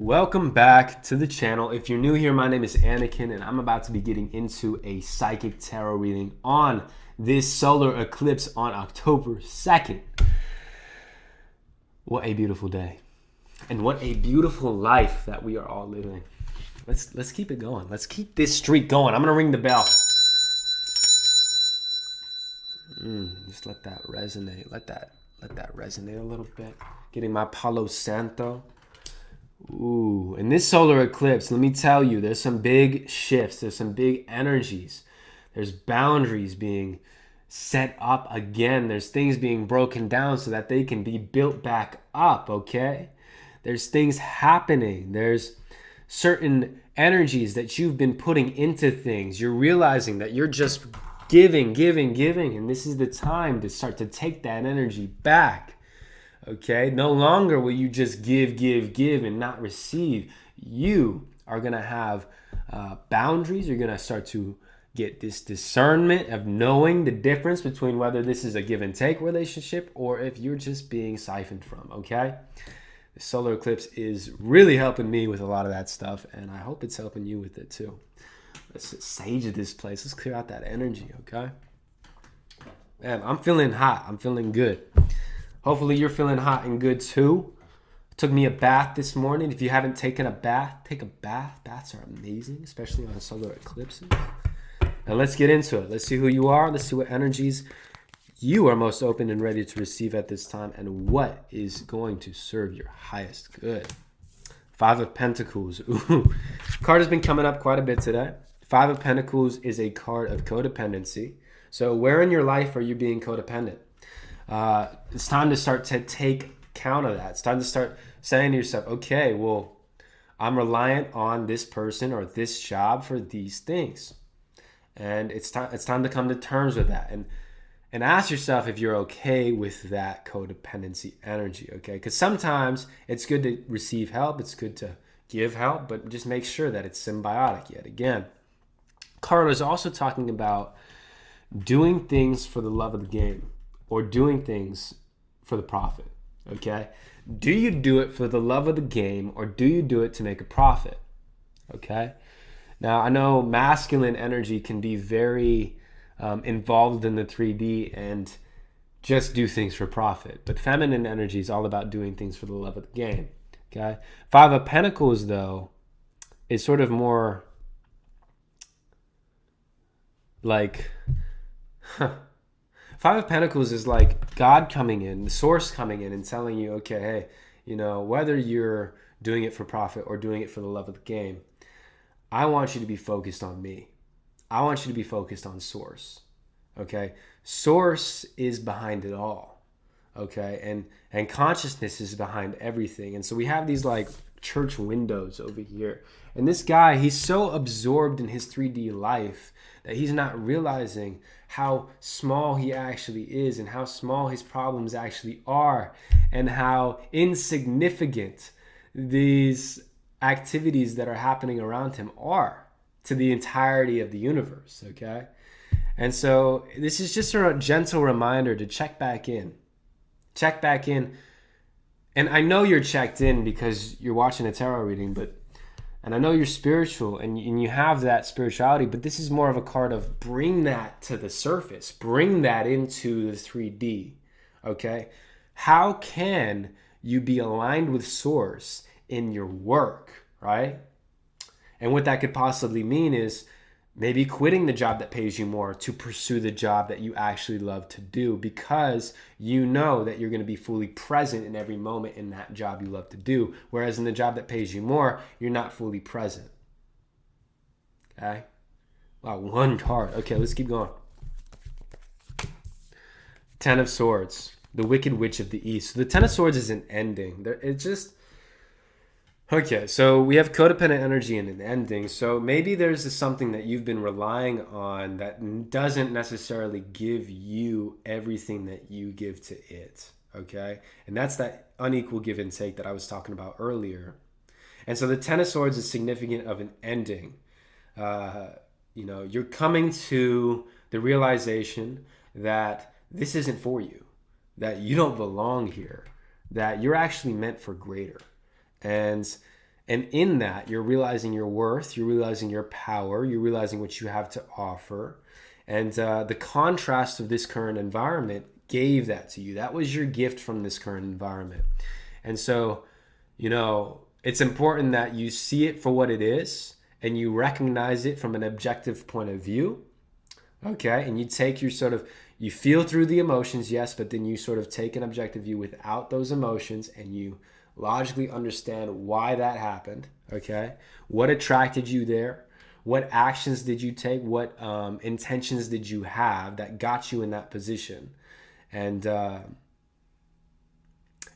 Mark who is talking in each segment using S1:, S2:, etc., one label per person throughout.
S1: Welcome back to the channel. If you're new here, my name is Anakin, and I'm about to be getting into a psychic tarot reading on this solar eclipse on October 2nd. What a beautiful day. And what a beautiful life that we are all living. Let's keep it going. Let's keep this streak going. I'm gonna ring the bell. Just let that resonate. Let that resonate a little bit. Getting my Palo Santo. Ooh, in this solar eclipse, let me tell you, there's some big shifts. There's some big energies. There's boundaries being set up again. There's things being broken down so that they can be built back up, okay? There's things happening. There's certain energies that you've been putting into things. You're realizing that you're just giving, and this is the time to start to take that energy back. Okay, no longer will you just give and not receive. You are going to have boundaries. You're going to start to get this discernment of knowing the difference between whether this is a give and take relationship or if you're just being siphoned from, okay? The solar eclipse is really helping me with a lot of that stuff, and I hope it's helping you with it too. Let's sage this place. Let's clear out that energy, okay? Man, I'm feeling hot. I'm feeling good. Hopefully you're feeling hot and good too. Took me a bath this morning. If you haven't taken a bath, take a bath. Baths are amazing, especially on solar eclipses. Now let's get into it. Let's see who you are. Let's see what energies you are most open and ready to receive at this time and what is going to serve your highest good. Five of Pentacles. Ooh. Card has been coming up quite a bit today. Five of Pentacles is a card of codependency. So where in your life are you being codependent? It's time to start to take count of that. It's time to start saying to yourself, okay, well, I'm reliant on this person or this job for these things. And it's time to come to terms with that. And ask yourself if you're okay with that codependency energy, okay? Because sometimes it's good to receive help. It's good to give help, but just make sure that it's symbiotic yet again. Carla is also talking about doing things for the love of the game. Or doing things for the profit, okay? Do you do it for the love of the game or do you do it to make a profit, okay? Now, I know masculine energy can be very involved in the 3D and just do things for profit. But feminine energy is all about doing things for the love of the game, okay? Five of Pentacles, though, is sort of more like... Five of Pentacles is like God coming in, the source coming in and telling you, okay, hey, you know, whether you're doing it for profit or doing it for the love of the game, I want you to be focused on me. I want you to be focused on source, okay? Source is behind it all, okay? And consciousness is behind everything. And so we have these like church windows over here. And this guy, he's so absorbed in his 3D life that he's not realizing how small he actually is and how small his problems actually are and how insignificant these activities that are happening around him are to the entirety of the universe, okay? And so this is just a gentle reminder to check back in. Check back in. And I know you're checked in because you're watching a tarot reading, and I know you're spiritual and you have that spirituality, but this is more of a card of bring that to the surface. Bring that into the 3D, okay? How can you be aligned with source in your work, right? And what that could possibly mean is maybe quitting the job that pays you more to pursue the job that you actually love to do because you know that you're going to be fully present in every moment in that job you love to do. Whereas in the job that pays you more, you're not fully present. Okay? Wow, one card. Okay, let's keep going. Ten of Swords. The Wicked Witch of the East. So the Ten of Swords is an ending. It's just... Okay, so we have codependent energy and an ending. So maybe there's something that you've been relying on that doesn't necessarily give you everything that you give to it, okay? And that's that unequal give and take that I was talking about earlier. And so the Ten of Swords is significant of an ending. You know, you're coming to the realization that this isn't for you, that you don't belong here, that you're actually meant for greater. And And in that, you're realizing your worth, you're realizing your power, you're realizing what you have to offer. And the contrast of this current environment gave that to you. That was your gift from this current environment. And so, it's important that you see it for what it is and you recognize it from an objective point of view. Okay. And you take your you feel through the emotions, yes, but then you sort of take an objective view without those emotions and you logically understand why that happened. Okay. What attracted you there? What actions did you take? What intentions did you have that got you in that position?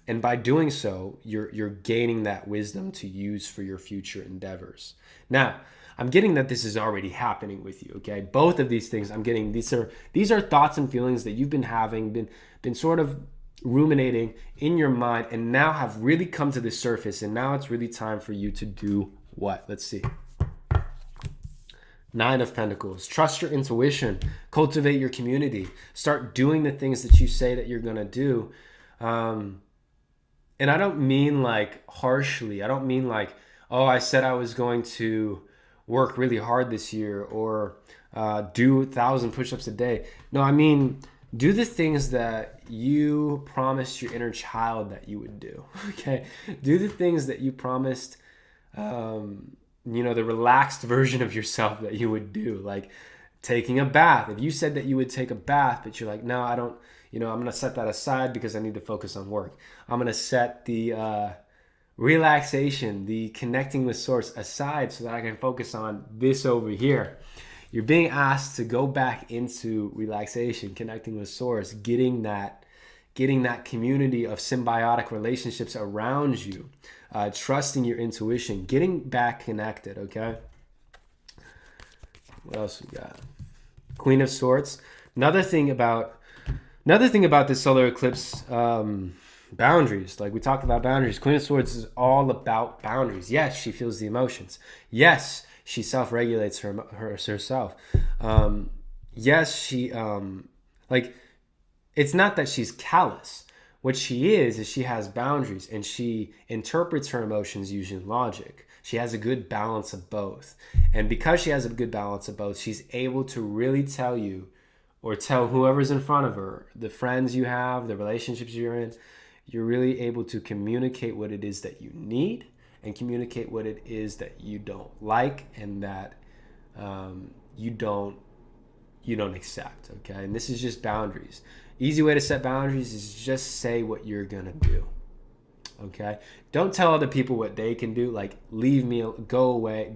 S1: And by doing so, you're gaining that wisdom to use for your future endeavors. Now, I'm getting that this is already happening with you, okay? Both of these things I'm getting, these are thoughts and feelings that you've been having, been sort of ruminating in your mind and now have really come to the surface, and now it's really time for you to do what? Let's see. Nine of Pentacles. Trust your intuition. Cultivate your community. Start doing the things that you say that you're going to do. And I don't mean like harshly. I don't mean like, oh, I said I was going to work really hard this year or do 1,000 push-ups a day. No, I mean, do the things that you promised your inner child that you would do, okay? Do the things that you promised, the relaxed version of yourself that you would do, like taking a bath. If you said that you would take a bath, but you're like, no, I don't, I'm going to set that aside because I need to focus on work. I'm going to set the relaxation, the connecting with source aside so that I can focus on this over here. You're being asked to go back into relaxation, connecting with source, getting that community of symbiotic relationships around you, trusting your intuition, getting back connected, okay? What else we got? Queen of Swords. Another thing about this solar eclipse, boundaries. Like we talked about boundaries. Queen of Swords is all about boundaries. Yes, she feels the emotions. Yes, she self-regulates herself. Yes, she it's not that she's callous. What she is she has boundaries and she interprets her emotions using logic. She has a good balance of both. And because she has a good balance of both, she's able to really tell you or tell whoever's in front of her, the friends you have, the relationships you're in, you're really able to communicate what it is that you need and communicate what it is that you don't like and that you don't accept, okay? And this is just boundaries. Easy way to set boundaries is just say what you're gonna do, okay? Don't tell other people what they can do, like leave me, go away,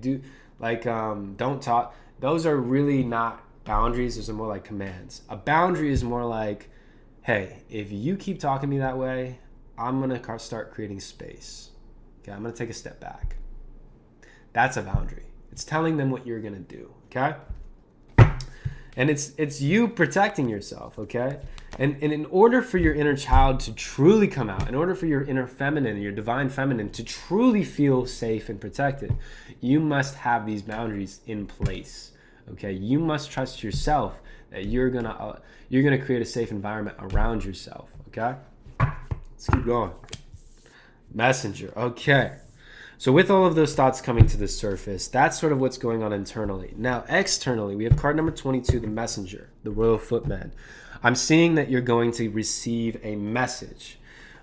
S1: don't talk. Those are really not boundaries. Those are more like commands. A boundary is more like, hey, if you keep talking to me that way, I'm going to start creating space. Okay, I'm going to take a step back. That's a boundary. It's telling them what you're going to do, okay? And it's you protecting yourself, okay? And in order for your inner child to truly come out, in order for your inner feminine, your divine feminine to truly feel safe and protected, you must have these boundaries in place, okay? You must trust yourself that you're gonna create a safe environment around yourself, okay? Let's keep going. Messenger, okay. So with all of those thoughts coming to the surface, that's sort of what's going on internally. Now, externally, we have card number 22, the Messenger, the Royal Footman. I'm seeing that you're going to receive a message,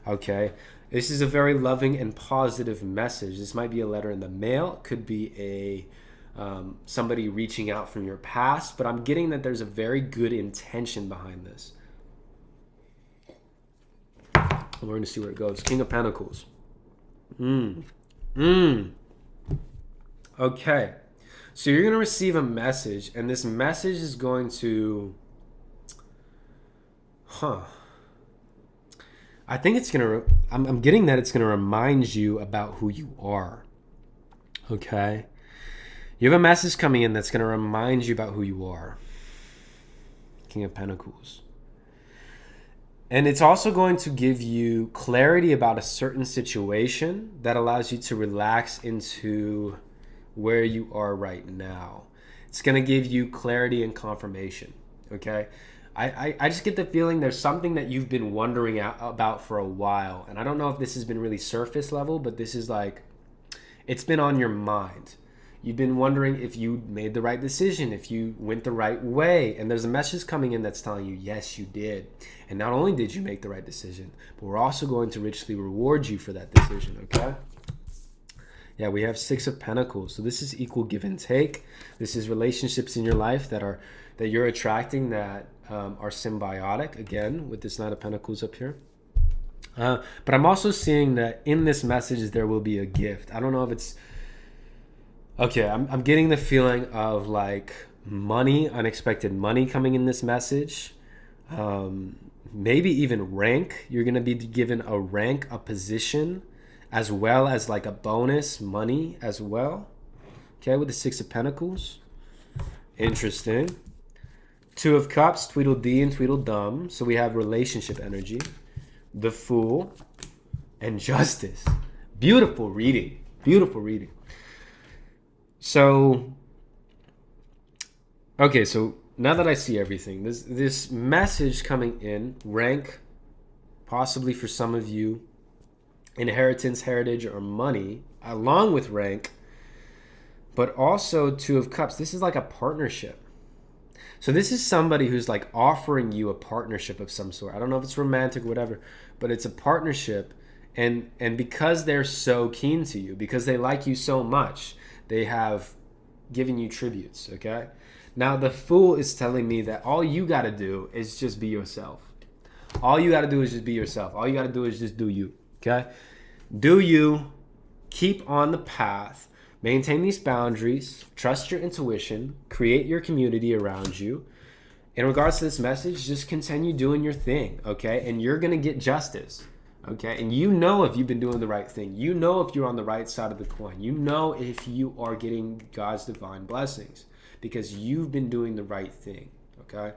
S1: okay? This is a very loving and positive message. This might be a letter in the mail. It could be somebody reaching out from your past, but I'm getting that there's a very good intention behind this. We're going to see where it goes. King of Pentacles. Okay. So you're going to receive a message, and this message is going to... I think it's going to... I'm getting that it's going to remind you about who you are. Okay? You have a message coming in that's going to remind you about who you are. King of Pentacles. And it's also going to give you clarity about a certain situation that allows you to relax into where you are right now. It's going to give you clarity and confirmation, okay? I just get the feeling there's something that you've been wondering about for a while. And I don't know if this has been really surface level, but this is like, It's been on your mind. You've been wondering if you made the right decision, if you went the right way. And there's a message coming in that's telling you, yes, you did. And not only did you make the right decision, but we're also going to richly reward you for that decision, okay? Yeah, we have Six of Pentacles. So this is equal give and take. This is relationships in your life that you're attracting that are symbiotic, again, with this Knight of Pentacles up here. But I'm also seeing that in this message, there will be a gift. I don't know if it's... Okay, I'm getting the feeling of like money, unexpected money coming in this message. Maybe even rank. You're going to be given a rank, a position, as well as like a bonus money as well. Okay, with the Six of Pentacles. Interesting. Two of Cups, Tweedledee and Tweedledum. So we have relationship energy. The Fool and Justice. Beautiful reading. Beautiful reading. So, okay, so now that I see everything, this message coming in, rank, possibly for some of you, inheritance, heritage, or money, along with rank, but also Two of Cups. This is like a partnership. So this is somebody who's like offering you a partnership of some sort. I don't know if it's romantic or whatever, but it's a partnership. And because they're so keen to you, because they like you so much, they have given you tributes, okay? Now, the Fool is telling me that all you got to do is just be yourself. All you got to do is just be yourself. All you got to do is just do you, okay? Do you, keep on the path, maintain these boundaries, trust your intuition, create your community around you. In regards to this message, just continue doing your thing, okay? And you're going to get justice. Okay, and you know if you've been doing the right thing. You know if you're on the right side of the coin. You know if you are getting God's divine blessings because you've been doing the right thing. Okay?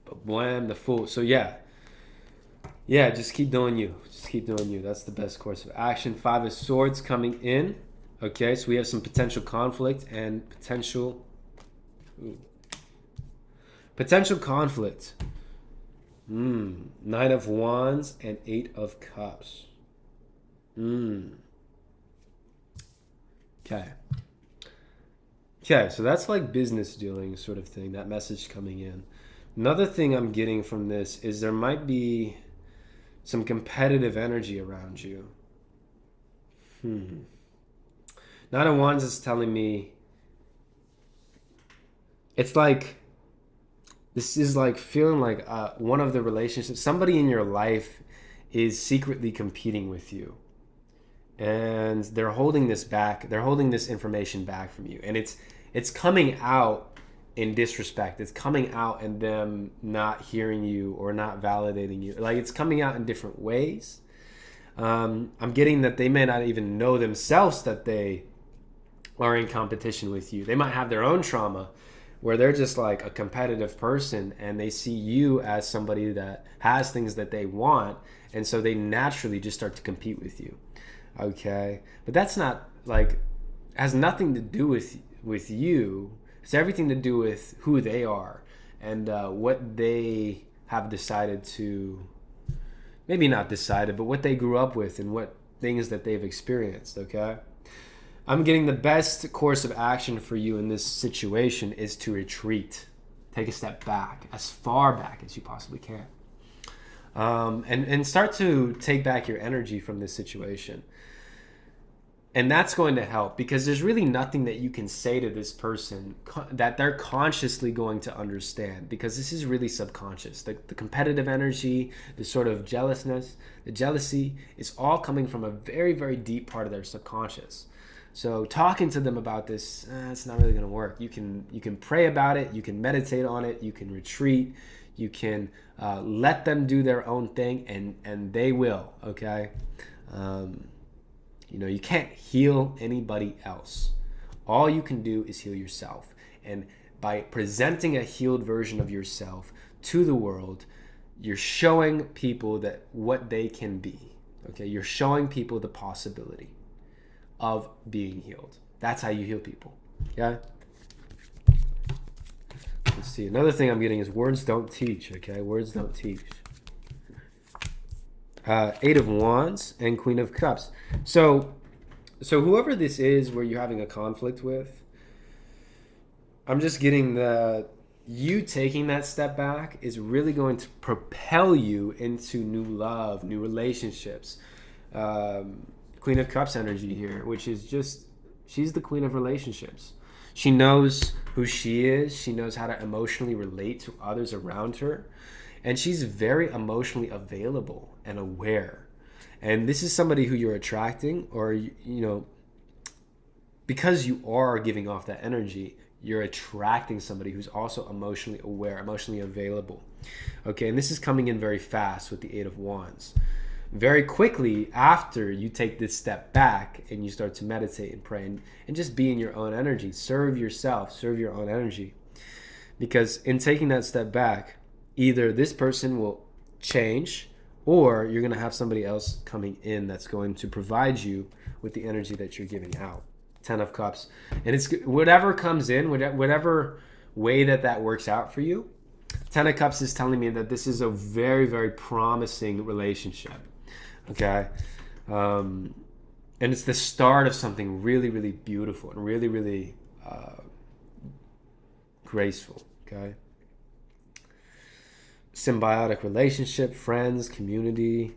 S1: But blam, the Fool. So yeah, just keep doing you. Just keep doing you. That's the best course of action. Five of Swords coming in. Okay, so we have some potential conflict and potential conflict. Nine of Wands and Eight of Cups. Okay, so that's like business dealing sort of thing, that message coming in. Another thing I'm getting from this is there might be some competitive energy around you. Nine of Wands is telling me it's like... This is like feeling like one of the relationships, somebody in your life is secretly competing with you. And they're holding this back. They're holding this information back from you. And it's coming out in disrespect. It's coming out in them not hearing you or not validating you. Like it's coming out in different ways. I'm getting that they may not even know themselves that they are in competition with you. They might have their own trauma where they're just like a competitive person and they see you as somebody that has things that they want, and so they naturally just start to compete with you. Okay, but that's not like, has nothing to do with you. It's everything to do with who they are and what they have decided to, maybe not decided, but what they grew up with and what things that they've experienced. Okay, I'm getting the best course of action for you in this situation is to retreat. Take a step back, as far back as you possibly can. And start to take back your energy from this situation. And that's going to help because there's really nothing that you can say to this person that they're consciously going to understand, because this is really subconscious. The competitive energy, the sort of jealousness, the jealousy is all coming from a very, very deep part of their subconscious. So talking to them about this, it's not really going to work. You can pray about it. You can meditate on it. You can retreat. You can let them do their own thing, and they will, okay? You can't heal anybody else. All you can do is heal yourself. And by presenting a healed version of yourself to the world, you're showing people that what they can be, okay? You're showing people the possibility of being healed. That's how you heal people. Yeah. Let's see. Another thing I'm getting is words don't teach. Okay, words don't teach. Eight of Wands and Queen of Cups. So So whoever this is where you're having a conflict with, I'm just getting the you taking that step back is really going to propel you into new love, new relationships. Queen of Cups energy here, which is just, she's the queen of relationships. She knows who she is. She knows how to emotionally relate to others around her. And she's very emotionally available and aware. And this is somebody who you're attracting, or, you know, because you are giving off that energy, you're attracting somebody who's also emotionally aware, emotionally available. Okay, and this is coming in very fast with the Eight of Wands. Very quickly after you take this step back and you start to meditate and pray and just be in your own energy, serve yourself, serve your own energy. Because in taking that step back, either this person will change, or you're going to have somebody else coming in that's going to provide you with the energy that you're giving out. 10 of Cups. And it's whatever comes in, whatever way that works out for you. 10 of Cups is telling me that this is a very, very promising relationship. Okay? And it's the start of something really, really beautiful and really, really graceful. Okay? Symbiotic relationship, friends, community,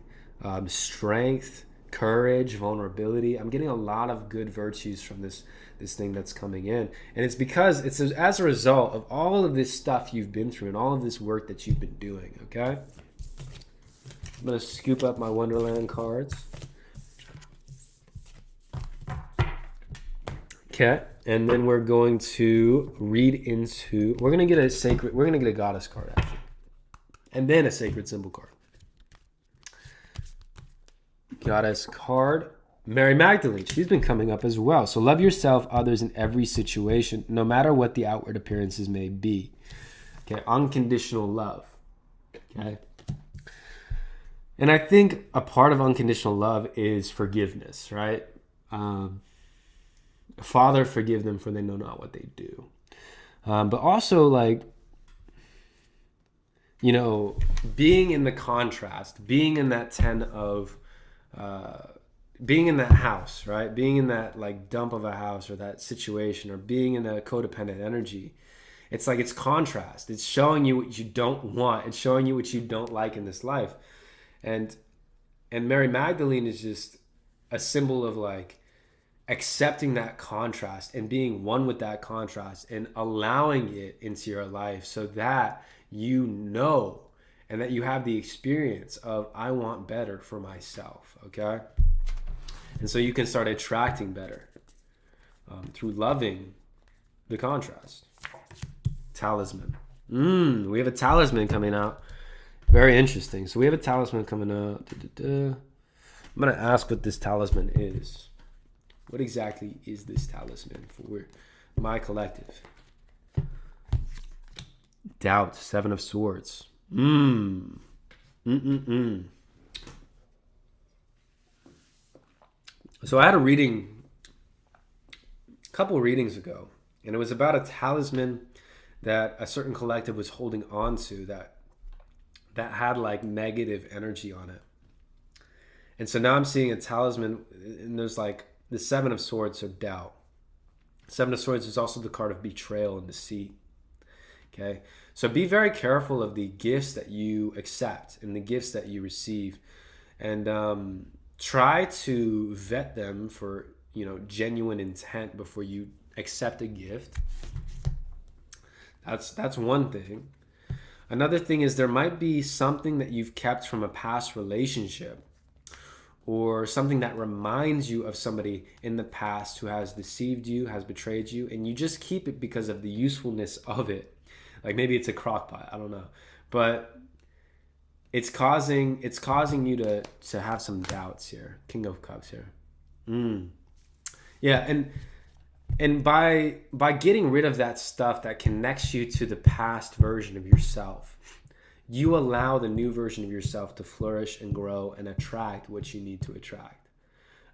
S1: strength, courage, vulnerability. I'm getting a lot of good virtues from this thing that's coming in. And it's because it's as a result of all of this stuff you've been through and all of this work that you've been doing, okay? I'm going to scoop up my Wonderland cards. Okay, and then we're going to read into, we're going to get a goddess card actually. And then a sacred symbol card. Goddess card. Mary Magdalene. She's been coming up as well. So love yourself, others in every situation, no matter what the outward appearances may be. Okay, unconditional love. Okay. And I think a part of unconditional love is forgiveness, right? Father, forgive them for they know not what they do. But also, like, you know, being in the contrast, being in that 10 of, being in that house, right? Being in that like dump of a house or that situation, or being in a codependent energy. It's like it's contrast. It's showing you what you don't want. It's showing you what you don't like in this life. And Mary Magdalene is just a symbol of like accepting that contrast and being one with that contrast and allowing it into your life so that you know and that you have the experience of I want better for myself, okay? And so you can start attracting better through loving the contrast. Talisman. We have a talisman coming out. Very interesting. So we have a talisman coming out. I'm going to ask what this talisman is. What exactly is this talisman for my collective? Doubt. 7 of Swords. So I had a reading a couple readings ago, and it was about a talisman that a certain collective was holding on to that had like negative energy on it. And so now I'm seeing a talisman, and there's like the 7 of Swords, so doubt. 7 of Swords is also the card of betrayal and deceit. Okay, so be very careful of the gifts that you accept and the gifts that you receive, and try to vet them for, you know, genuine intent before you accept a gift. That's one thing. Another thing is there might be something that you've kept from a past relationship, or something that reminds you of somebody in the past who has deceived you, has betrayed you, and you just keep it because of the usefulness of it. Like maybe it's a crock pot, I don't know. But it's causing you to have some doubts here. King of Cups here. Yeah, and by getting rid of that stuff that connects you to the past version of yourself, you allow the new version of yourself to flourish and grow and attract what you need to attract.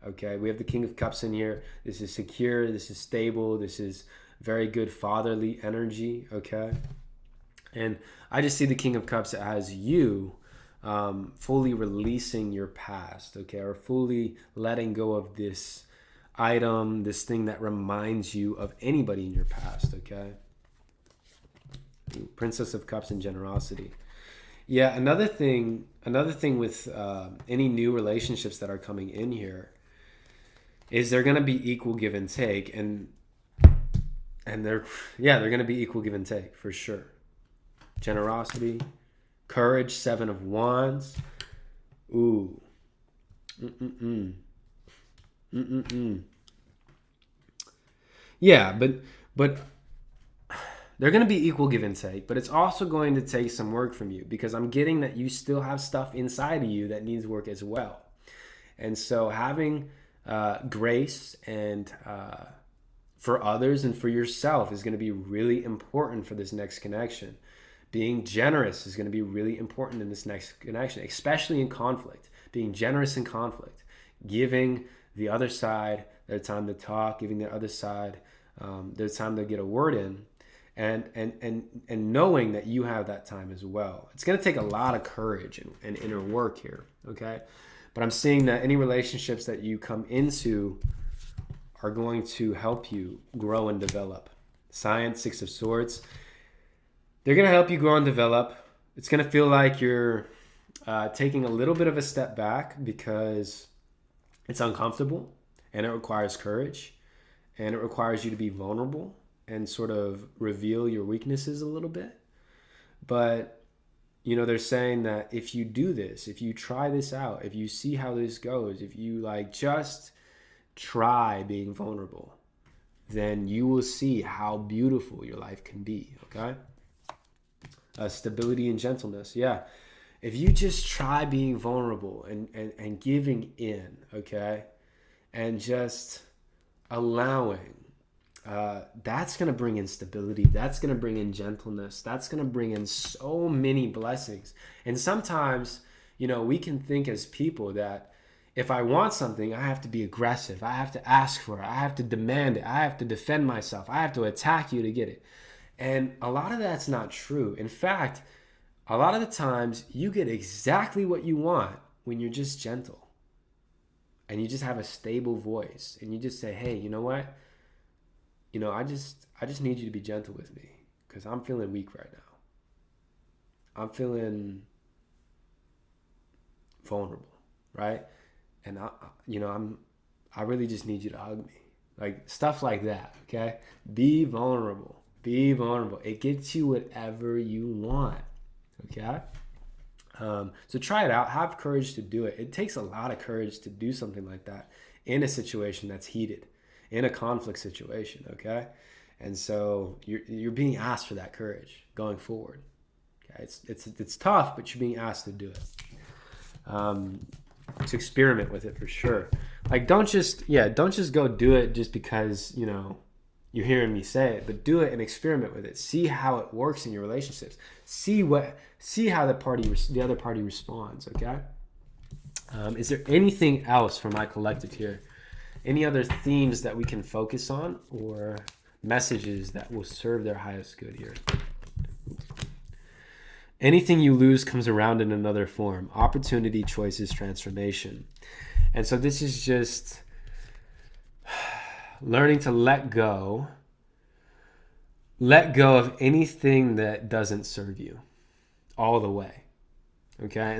S1: Okay, we have the King of Cups in here. This is secure, this is stable, this is very good fatherly energy, okay? And I just see the King of Cups as you fully releasing your past, okay? Or fully letting go of this item, this thing that reminds you of anybody in your past, okay? Princess of Cups and generosity. Yeah, another thing with any new relationships that are coming in here is they're going to be equal give and take, and they're going to be equal give and take for sure. Generosity, courage, 7 of Wands. Ooh. Yeah, but they're going to be equal give and take, but it's also going to take some work from you, because I'm getting that you still have stuff inside of you that needs work as well. And so having grace and for others and for yourself is going to be really important for this next connection. Being generous is going to be really important in this next connection, especially in conflict. Being generous in conflict, giving the other side their time to talk, giving the other side their time to get a word in, and knowing that you have that time as well. It's going to take a lot of courage and inner work here, okay? But I'm seeing that any relationships that you come into are going to help you grow and develop. Science, 6 of Swords. They're going to help you grow and develop. It's going to feel like you're taking a little bit of a step back because it's uncomfortable and it requires courage and it requires you to be vulnerable and sort of reveal your weaknesses a little bit. But, you know, they're saying that if you do this, if you try this out, if you see how this goes, if you like just try being vulnerable, then you will see how beautiful your life can be, okay? Stability and gentleness, yeah. If you just try being vulnerable and giving in, okay, and just allowing, that's going to bring in stability. That's going to bring in gentleness. That's going to bring in so many blessings. And sometimes, you know, we can think as people that if I want something, I have to be aggressive. I have to ask for it. I have to demand it. I have to defend myself. I have to attack you to get it. And a lot of that's not true. In fact, a lot of the times you get exactly what you want when you're just gentle and you just have a stable voice and you just say, hey, you know what? You know, I just need you to be gentle with me because I'm feeling weak right now. I'm feeling vulnerable, right? And I really just need you to hug me. Like stuff like that, okay? Be vulnerable. Be vulnerable. It gets you whatever you want, okay? So try it out. Have courage to do it. It takes a lot of courage to do something like that in a situation that's heated, in a conflict situation, okay? And so you're being asked for that courage going forward. Okay? It's tough, but you're being asked to do it. To experiment with it for sure. Like don't just go do it just because, you know, you're hearing me say it, but do it and experiment with it. See how it works in your relationships. See how the other party responds, okay? Is there anything else for my collective here? Any other themes that we can focus on or messages that will serve their highest good here? Anything you lose comes around in another form. Opportunity, choices, transformation. And so this is just learning to let go of anything that doesn't serve you all the way. Okay?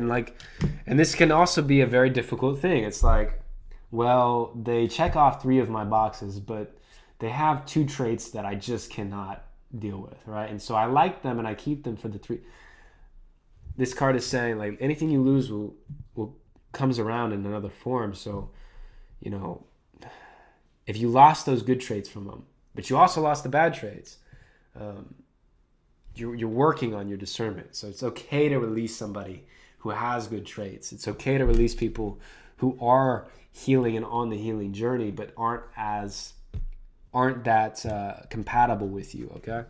S1: And this can also be a very difficult thing. It's like, well, they check off 3 of my boxes, but they have 2 traits that I just cannot deal with, right? And so I like them and I keep them for the 3. This card is saying like anything you lose will comes around in another form. So, you know, if you lost those good traits from them, but you also lost the bad traits, you're working on your discernment. So it's okay to release somebody who has good traits. It's okay to release people who are healing and on the healing journey, but aren't that compatible with you. Okay.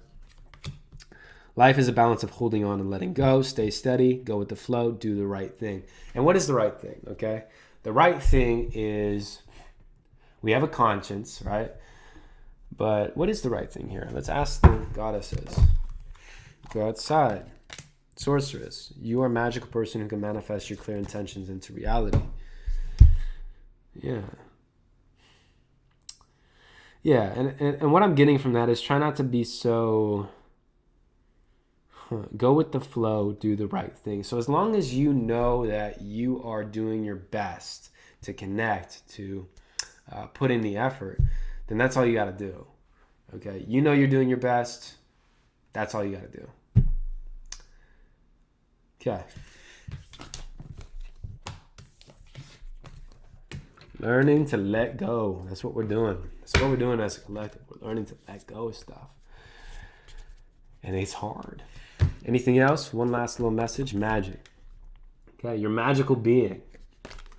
S1: Life is a balance of holding on and letting go. Stay steady, go with the flow, do the right thing. And what is the right thing, okay? The right thing is we have a conscience, right? But what is the right thing here? Let's ask the goddesses. Go outside. Sorceress, you are a magical person who can manifest your clear intentions into reality. Yeah. Yeah, and what I'm getting from that is try not to be so... Go with the flow, do the right thing. So as long as you know that you are doing your best to connect, to put in the effort, then that's all you got to do. Okay, you know you're doing your best. That's all you got to do. Okay. Learning to let go. That's what we're doing. That's what we're doing as a collective. We're learning to let go of stuff. And it's hard. Anything else? One last little message. Magic. Okay, you're a magical being.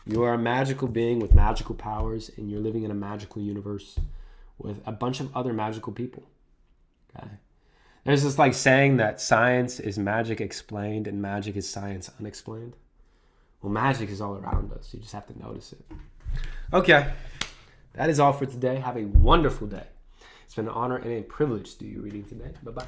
S1: You are a magical being with magical powers, and you're living in a magical universe with a bunch of other magical people. Okay. There's this like saying that science is magic explained and magic is science unexplained. Well, magic is all around us. You just have to notice it. Okay. That is all for today. Have a wonderful day. It's been an honor and a privilege to do your reading today. Bye-bye.